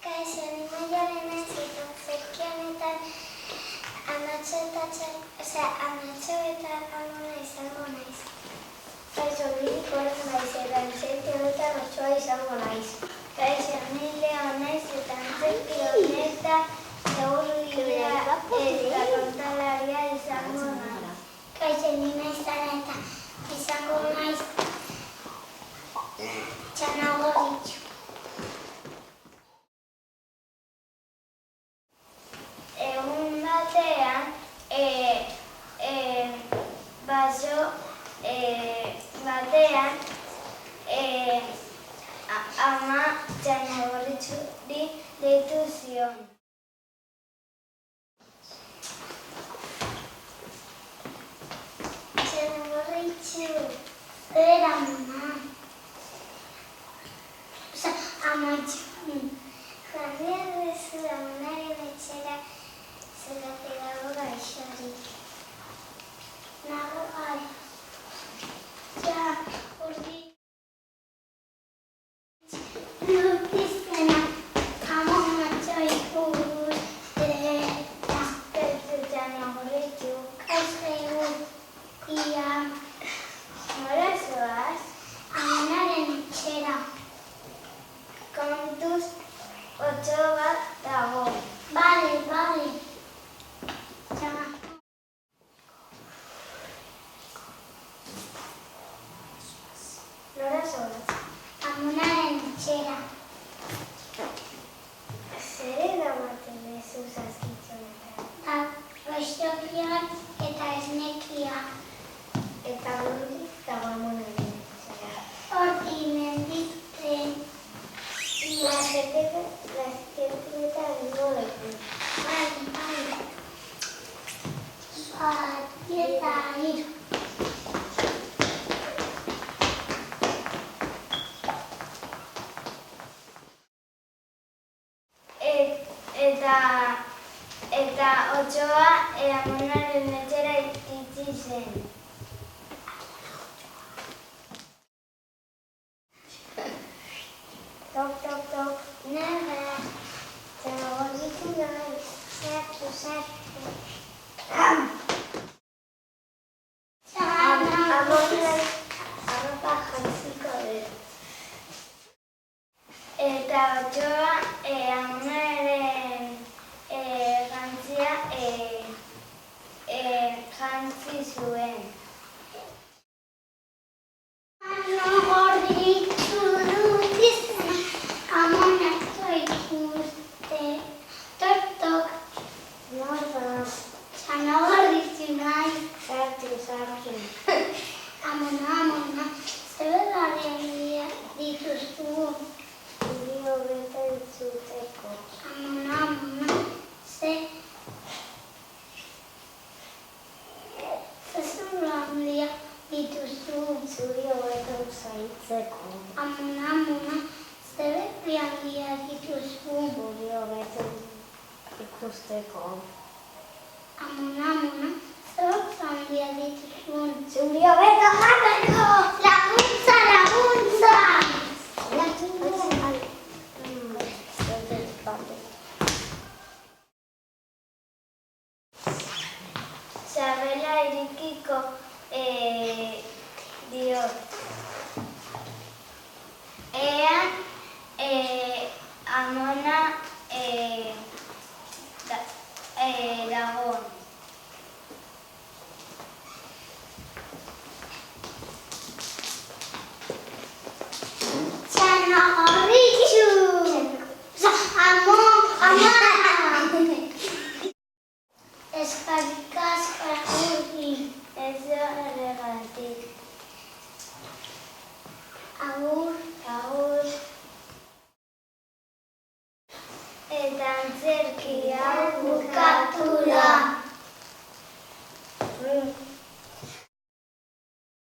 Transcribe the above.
Kaixo, ni Maialen naiz eta zerki honetan Anatxo eta Amona izango naiz. Kaixo, ni Nikolas naiz eta antzerki honetan Otsoa izango naiz. Kaixo, ni Leo naiz eta antzerki honetan neurria eta kontalaria izango naiz. Kaixo, ni naiz Sara eta izango naiz Txanagoritxu. Egun batean, baso batean, ama Txanagoritxuri deitu zion. Txanagoritxu, zer ama? Amatxu, joan behar duzu amonaren etxera zergatik dago gaixorik. Nago gara. Ja, urdi. Notizena, amonatxo ikustera. Kaixo Txanagoritxu, kaixo egun. Ia, nola zoaz? Amonaren etxera. Kontuz, Otso bat dago. Bale. Txama. Nora zoaz? Amonaren etxera. Zer eramaten duzu saskitzonetan? Goxokiak eta esnekia. Eta nondik dago amonaren etxera? Horti menditzen. Lasterketa egingo dugu. Bale. Eta hiru. Eta Otsoa amonaren etxera itxi zen. Tok. Nere. Txanagoritxu naiz. Sartu. Amonak arropa jantziko dut. Eta Otsoa amonaren jantzia jantzi zuen. Txanagoritxu notizena, amonatxo ikuste. Tok. Nor da? Txanagoritxu naiz. Sartu. Amona, zer larriak dituzu? Zuri hobeto entzuteko. Amona, zer larriak dituzu? Zuri hobeto zaintzeko. Amona, zer larriak dituzu? Zuri hobeto ikusteko. Amona, zer larriak dituzu? Zuri hobeto jateko! Laguntza! Sabela irikiko diot. Ea, amona